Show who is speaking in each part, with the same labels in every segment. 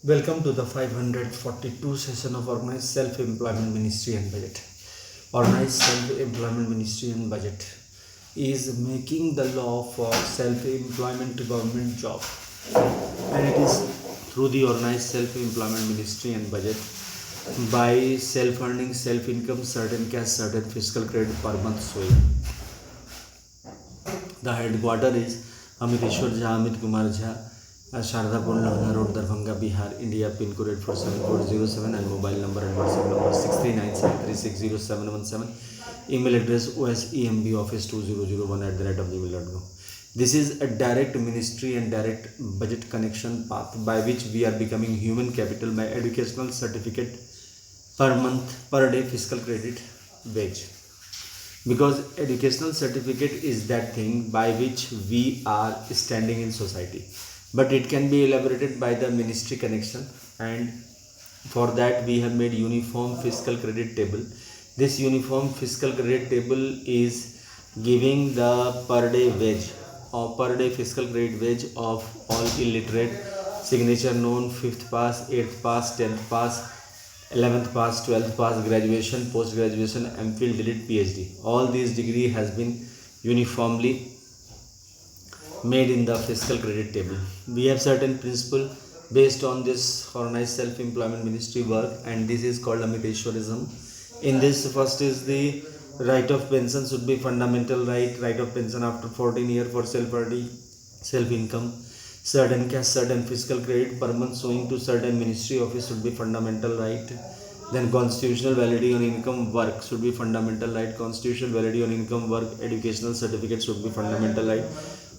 Speaker 1: Welcome to the 542 session of Organized Self-Employment Ministry and Budget. Organized Self-Employment Ministry and Budget is making the law for self-employment government job, and it is through the Organized Self-Employment Ministry and Budget by self-earning, self-income, certain cash, certain fiscal credit per month showing. The headquarter is Amiteshwar Jha, Amit Kumar Jha, Shardapuर Lohna Road, Darbhanga, Bihar, India. Pin code 84747 and mobile number and WhatsApp number 6397360717. Email address osemboffice2001@gmail.com. This is a direct ministry and direct budget connection path by which we are becoming human capital by educational certificate per month, per day, fiscal credit, wage. Because educational certificate is that thing by which we are standing in society, but it can be elaborated by the ministry connection, and for that we have made uniform fiscal credit table. This uniform fiscal credit table is giving the per day wage or per day fiscal credit wage of all illiterate, signature known, 5th pass, 8th pass, 10th pass, 11th pass, 12th pass, graduation, post graduation, MPhil, DLED, PhD. All these degree has been uniformly made in the fiscal credit table. We have certain principle based on this organized self-employment ministry work, and this is called Amiteshwarism. In this, first is the right of pension should be fundamental right of pension after 14 years for self-earning, self-income. Certain cash, certain fiscal credit per month showing to certain ministry office should be fundamental right. Then constitutional validity on income work should be fundamental right. Constitutional validity on income work educational certificate should be fundamental right.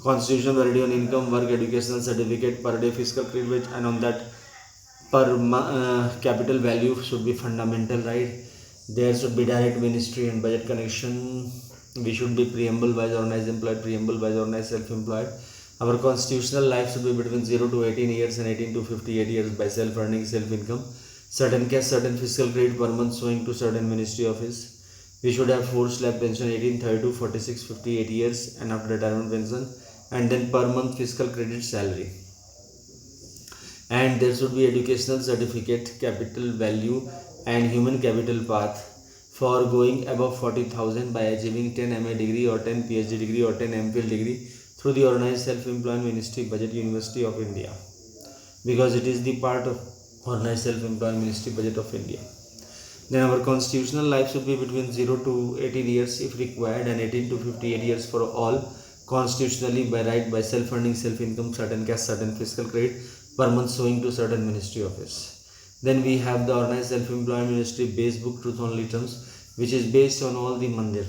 Speaker 1: Constitutional validity on income work educational certificate per day fiscal credit wage, and on that per capital value should be fundamental right. There should be direct ministry and budget connection. We should be preamble wise organized employed, preamble wise organized self-employed. Our constitutional life should be between 0 to 18 years and 18 to 58 years by self-earning, self-income. Certain cash, certain fiscal credit per month showing to certain ministry office. We should have 4 slab pension 18, 32, 46, 58 years and after retirement pension, and then per month fiscal credit salary. And there should be educational certificate, capital value and human capital path for going above 40,000 by achieving 10 MA degree or 10 PhD degree or 10 MPhil degree through the Organized Self-Employment Ministry, Budget, University of India, because it is the part of Organized Self-Employment Ministry, Budget of India. Then our constitutional life should be between 0 to 18 years if required and 18 to 58 years for all constitutionally by right by self-earning, self-income, certain cash, certain fiscal credit per month showing to certain ministry office. Then we have the Organized Self-Employment Ministry base book, truth only terms, which is based on all the mandir.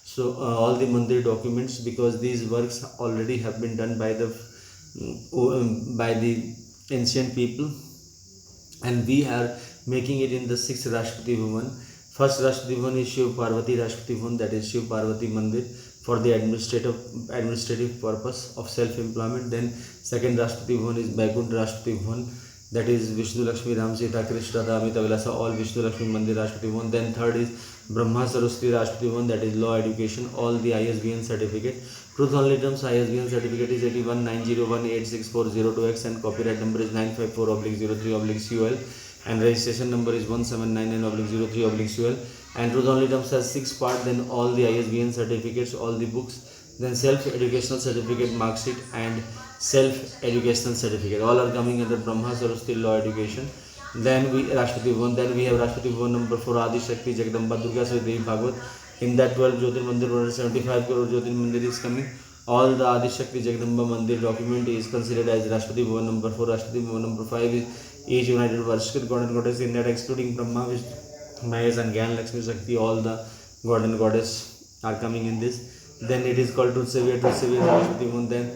Speaker 1: So all the mandir documents, because these works already have been done by the ancient people, and we are making it in the 6th Rashtrapati Bhavan. First Rashtrapati Bhavan is Shiv Parvati Rashtrapati Bhavan, that is Shiv Parvati Mandir for the administrative purpose of self-employment. Then second Rashtrapati Bhavan is Vaikuntha Rashtrapati Bhavan, that is Vishnu Lakshmi Ram Sita Krishna Amita Vilasa, all Vishnu Lakshmi Mandir Rashtrapati Bhavan. Then third is Brahma Saraswati Rashtrapati Bhavan, that is law education, all the ISBN certificate. Truth only terms ISBN certificate is 8190186402X and copyright number is 954/03/COL and registration number is 1799/03/COL. And truth only terms has 6 parts. Then all the ISBN certificates, all the books, then self-educational certificate, mark sheet and self-educational certificate, all are coming under Brahma Saraswati law education. Then we Rashtrapati Bhavan, then we have Rashtrapati Bhavan number 4 Adi Shakti Jagdamba Durga Sri Devi Bhagwat. In that 12 Jyotir Mandir or 75 crore Jyotir Mandir is coming. All the Adi Shakti Jagdamba Mandir document is considered as Rashtrapati Bhavan number 4. Rashtrapati Bhavan number 5 is each united worship god and goddess, in that excluding Brahma, Vishnu, Mahesh and Gyan Lakshmi Shakti, all the god and goddess are coming in this. Then it is called Truth Savior Rashtrapati Bhavan. Then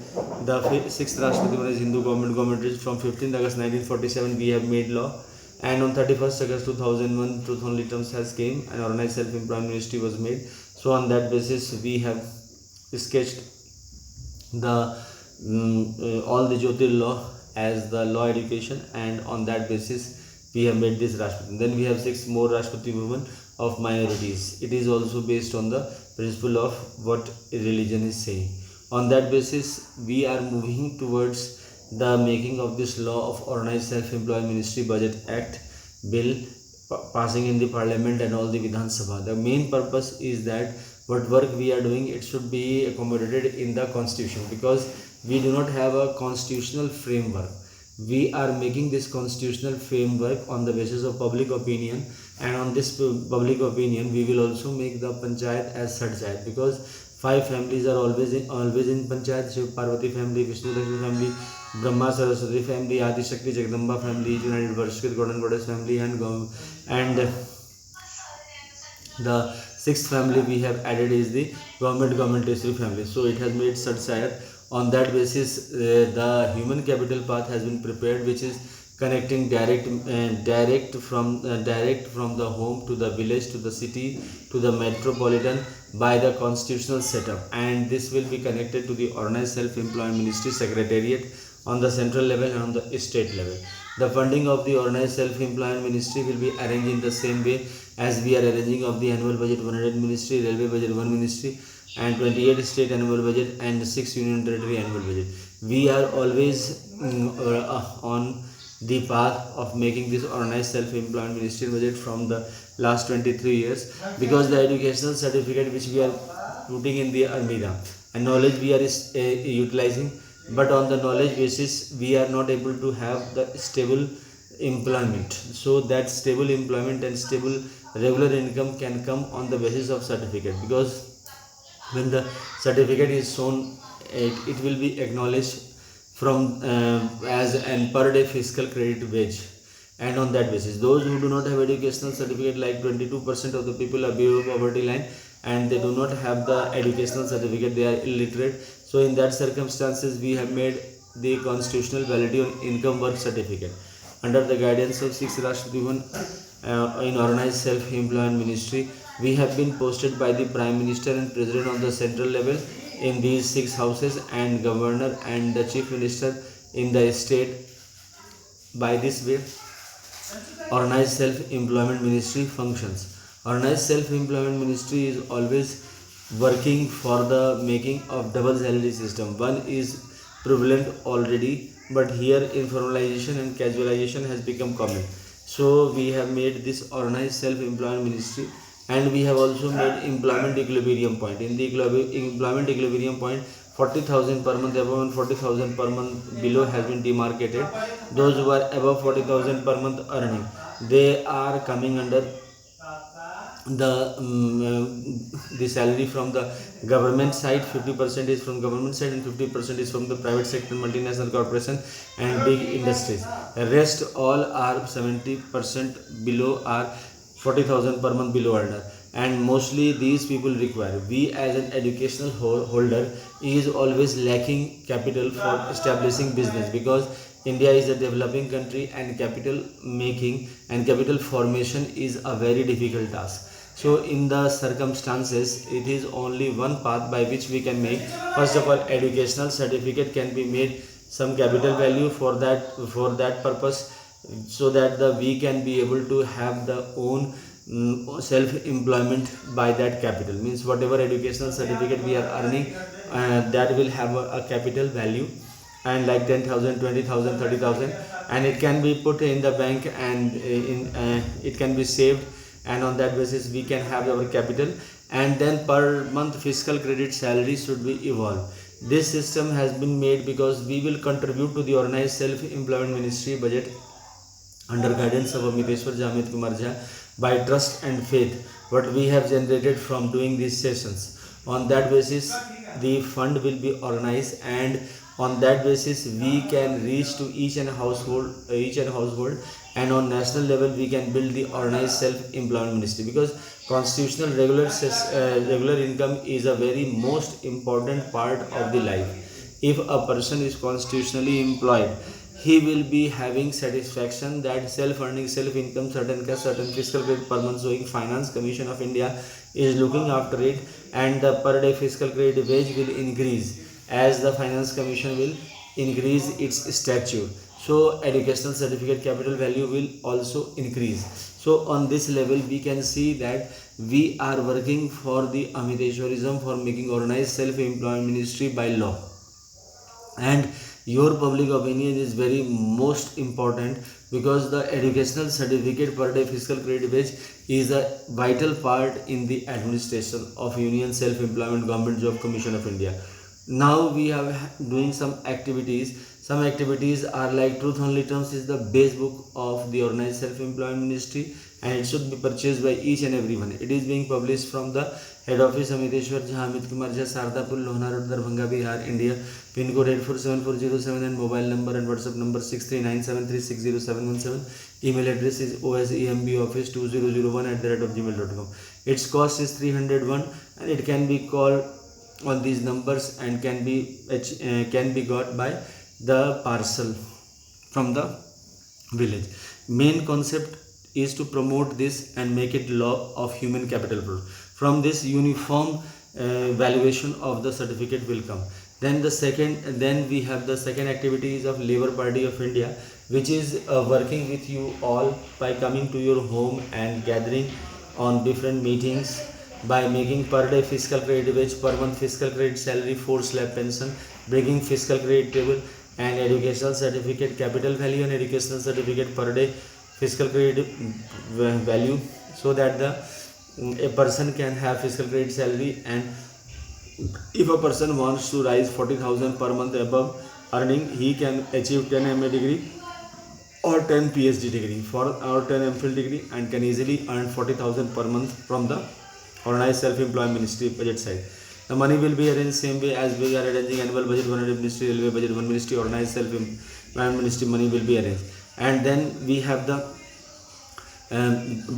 Speaker 1: the 6th Rashtrapati Bhavan is Hindu government is from 15th August 1947 we have made law, and on 31st August 2001 truth only terms has came and Organized Self-Employment Ministry was made. So on that basis we have sketched the all the Jyotir law as the law education, and on that basis we have made this Rashtrapati. Then we have 6 more Rashtrapati Bhavan of minorities. It is also based on the principle of what religion is saying. On that basis we are moving towards the making of this law of Organized Self-Employed Ministry Budget Act bill passing in the parliament and all the Vidhan Sabha. The main purpose is that what work we are doing, it should be accommodated in the constitution, because we do not have a constitutional framework. We are making this constitutional framework on the basis of public opinion, and on this public opinion we will also make the panchayat as Sadchayat, because 5 families are always in panchayat: Shiv Parvati family, Vishnu Lakshmi family, Brahma Saraswati family, Adi Shakti Jagdamba family, United Varshikrit Golden Goddess family, and the 6th family we have added is the government tertiary family. So it has made Sadchayat. On that basis, the human capital path has been prepared, which is connecting direct from the home to the village to the city to the metropolitan by the constitutional setup, and this will be connected to the Organized Self-Employed Ministry Secretariat on the central level and on the state level. The funding of the Organized Self-Employed Ministry will be arranged in the same way as we are arranging of the annual budget 100 ministry, railway budget 1 ministry, and 28 state annual budget and 6 union territory annual budget. We are always on the path of making this Organized Self-Employed Ministry budget from the last 23 years, because the educational certificate which we are putting in the Armida and knowledge we are utilizing, but on the knowledge basis we are not able to have the stable employment. So that stable employment and stable regular income can come on the basis of certificate, because when the certificate is shown, it will be acknowledged from as an per day fiscal credit wage, and on that basis those who do not have educational certificate, like 22% of the people are below poverty line and they do not have the educational certificate, they are illiterate. So in that circumstances we have made the constitutional validity on income work certificate under the guidance of 6 Rashtrapati in Organized Self-Employed Ministry. We have been posted by the Prime Minister and President on the central level in these 6 houses, and Governor and the Chief Minister in the state. By this way, Organized Self-Employment Ministry functions. Organized Self-Employment Ministry is always working for the making of double salary system. One is prevalent already, but here informalization and casualization has become common. So we have made this Organized Self-Employment Ministry, and we have also made employment equilibrium point. In the employment equilibrium point, 40,000 per month above and 40,000 per month below has been demarcated. Those who are above 40,000 per month earning, they are coming under the salary from the government side. 50% is from government side and 50% is from the private sector, multinational corporation and big industries. The rest all are 70% below, are 40,000 per month below earner, and mostly these people require. We as an educational holder is always lacking capital for establishing business, because India is a developing country and capital making and capital formation is a very difficult task. So in the circumstances, it is only one path by which we can make. First of all, educational certificate can be made some capital value for that purpose, so that we can be able to have the own self-employment by that capital. Means whatever educational certificate we are earning, that will have a capital value, and like 10,000, 20,000, 30,000, and it can be put in the bank, and it can be saved, and on that basis we can have our capital, and then per month fiscal credit salary should be evolved. This system has been made because we will contribute to the Organized Self-Employment Ministry budget under guidance of Amiteshwar Jamit Kumar Jha by trust and faith what we have generated from doing these sessions. On that basis the fund will be organized, and on that basis we can reach to each and household, and on national level we can build the Organized Self-Employment Ministry, because constitutional regular income is a very most important part of the life. If a person is constitutionally employed, he will be having satisfaction that self-earning, self-income, certain fiscal credit per month showing Finance Commission of India is looking after it, and the per day fiscal credit wage will increase as the Finance Commission will increase its stature. So educational certificate capital value will also increase. So on this level we can see that we are working for the Amiteshwarism, for making Organized Self-Employment Ministry by law, and Your public opinion is very most important, because the educational certificate per day fiscal credit wage is a vital part in the administration of Union Self-Employment Government Job Commission of India. Now we are doing some activities. Some activities are like Truth Only Terms is the base book of the Organized Self-Employment Ministry, and it should be purchased by each and everyone. It is being published from the head office Amiteshwar Jha, Amit Kumar Jha, Sardapur, Lohna Road, Darbhanga, Bihar, India. Pin code 847407 and mobile number and WhatsApp number 6397360717. Email address is osemboffice2001@gmail.com. Its cost is 301, and it can be called on these numbers and can be got by the parcel from the village. Main concept is to promote this and make it law of human capital growth. From this, uniform valuation of the certificate will come. Then we have the second activities of Labour Party of India, which is working with you all by coming to your home and gathering on different meetings, by making per day fiscal credit wage, per month fiscal credit salary, 4 slab pension, bringing fiscal credit table and educational certificate capital value and educational certificate per day fiscal credit value, so that a person can have fiscal credit salary. And if a person wants to rise 40,000 per month above earning, he can achieve 10 MA degree or 10 PhD degree or 10 MPhil degree, and can easily earn 40,000 per month from the Organized Self-Employment Ministry budget side. The money will be arranged same way as we are arranging annual budget, one ministry, railway budget, one ministry, Organized Self-Employment Ministry money will be arranged. And then we have the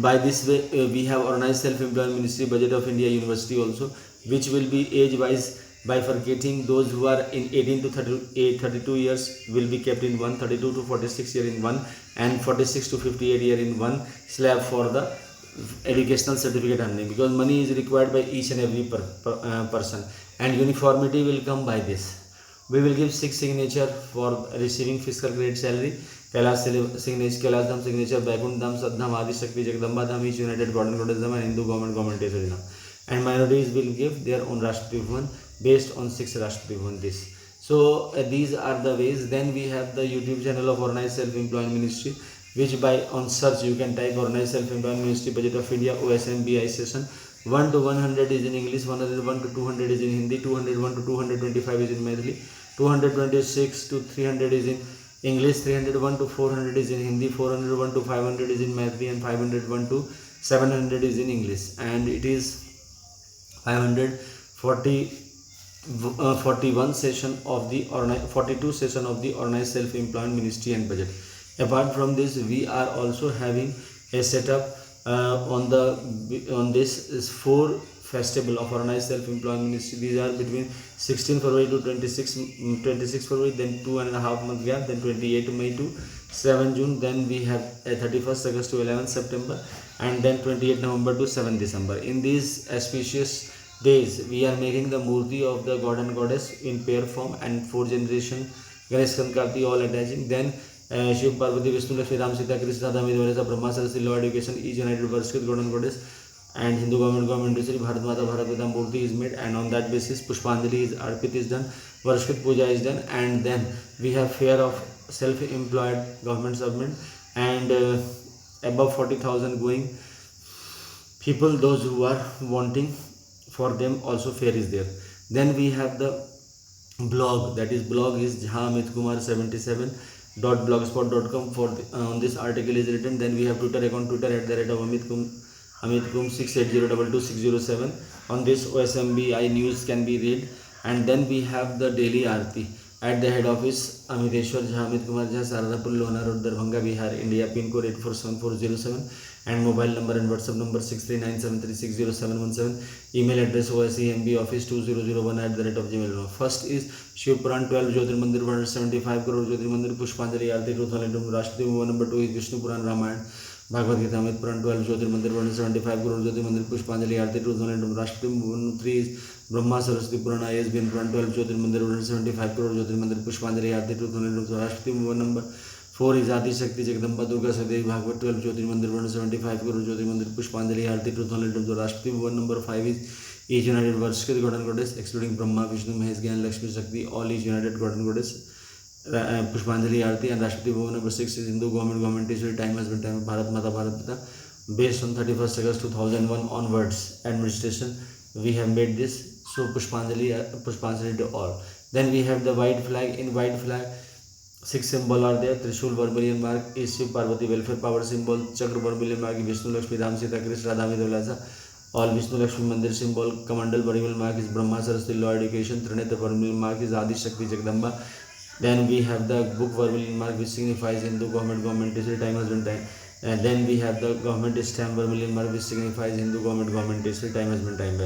Speaker 1: by this way we have Organized Self-Employment Ministry budget of India University also, which will be age wise bifurcating. Those who are in 18 to 32 years will be kept in one, 32 to 46 year in one, and 46 to 58 year in one slab for the educational certificate earning, because money is required by each and every person, and uniformity will come by this. We will give 6 signature for receiving fiscal credit salary. Kailash Dham signature, Vaikuntha Dham, Sadham, Adi Shakti, Jagdamba Dham, each United Gordon Goddess Dham, and Hindu government Yojana. And minorities will give their own Rashtrapati Bhavan based on 6 Rashtrapati Bhavan this. So these are the ways. Then we have the YouTube channel of Organized Self-Employment Ministry, which by on search you can type Organized Self-Employment Ministry Budget of India OSMBI session. 1 to 100 is in English, 101 to 200 is in Hindi, 201 to 225 is in Maithili, 226 to 300 is in English, 301 to 400 is in Hindi, 401 to 500 is in Maithili, and 501 to 700 is in English. And it is 541 session of the 42 session of the Organized Self-Employment Ministry and budget. Apart from this, we are also having a setup on this is 4 festival of Organized Self-Employment Ministry. These are between 16 February to 26 February, then 2.5 month gap, then 28 May to 7 June, then we have 31st August to 11 September, and then 28 November to 7 December. In these auspicious days, we are making the Murti of the God and Goddess in pair form, and 4 generation Ganesh Karti all attaching. Then Shiv Parvati Vishnu Lakshmi Ram Sita Krishna Dhamidvaresa Brahma Saraswati Law Education each united Varshkrit God and Goddess, and Hindu government Industry Bharat Mata Bharat Pitam Murti is made, and on that basis Pushpanjali is Arpit is done, Varshkrit Puja is done. And then we have fair of self-employed government servant, and above 40,000 going people, those who are wanting, for them also fair is there. Then we have the blog, that is jhamitkumar77.blogspot.com for on this article is written. Then we have Twitter account, Twitter @amitkum 68022607. On this OSMBI news can be read. And then we have the daily aarti at the head office Amiteshwar Jha, Amit Kumar Jha, Sardapur, Lohna Road, Darbhanga, Bihar, India. Pin code 847407 and mobile number and WhatsApp number 6397360717. Email address osemboffice2001@gmail.com. First is Shiv Puran 12 Jyotirmandir 175 crore Jyotirmandir Pushpanjali Aarti Truth Only Terms Rashtrapati Bhavan. Number 2 is Vishnu Puran Ramayana Bhagavad Gita Amit Puran 12 Jyotirmandir 175 crore Jyotirmandir Pushpanjali Aarti Truth Only Terms Rashtrapati Bhavan. 3 is Brahma Saraswati Puran ISBN Puran 12 Jyotirmandir 175 crore Jyotirmandir Pushpanjali Aarti Truth Only Terms Rashtrapati Bhavan. Number 4 is Adi Shakti Jagdamba Durga Sadevi Bhagavad 12 Jyotirmandir 175 crore Jyotirmandir Pushpanjali Aarti Truth Only Terms Rashtrapati Bhavan. Number 5 is each united Varshkrit God and Goddess excluding Brahma, Vishnu, Mahesh, Gyan, Lakshmi, Shakti, all each united God and Goddess पुष्पांजलि आरती and Rashtrapati Bhavan number 6 is Hindu government is time has been time Bharat Mata Bharat Pita. Based on 31st August 2001 onwards administration we have made this. So Pushpanjali to all. Then we have the white flag. In white flag 6 symbol are there. Trishul vermilion mark is Shiv Parvati welfare power symbol. Chakra vermilion mark is Vishnu Lakshmi Ram Sita Krishna Radha Vidulasa. All Vishnu Lakshmi Mandir symbol. Kamandal vermilion mark is Brahma Saraswati law education. Trineta vermilion mark is Adi Shakti Jagdamba. Then we have the book vermilion mark which signifies Hindu government district time has been time. And then we have the government stamp vermilion mark which signifies Hindu government district time has been time.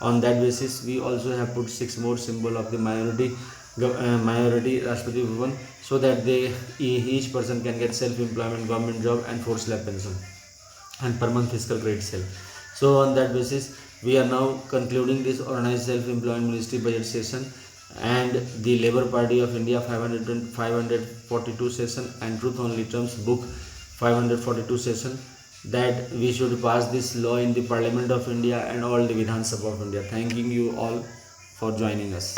Speaker 1: On that basis we also have put 6 more symbol of the minority Rashtrapati Bhavan, so that each person can get self-employment, government job and 4 slab pension and per month fiscal credit sale. So on that basis we are now concluding this organized self-employment ministry budget session and the Labour Party of India 542 session and Truth Only Terms book 542 session, that we should pass this law in the Parliament of India and all the Vidhan Sabha of India. Thanking you all for joining us.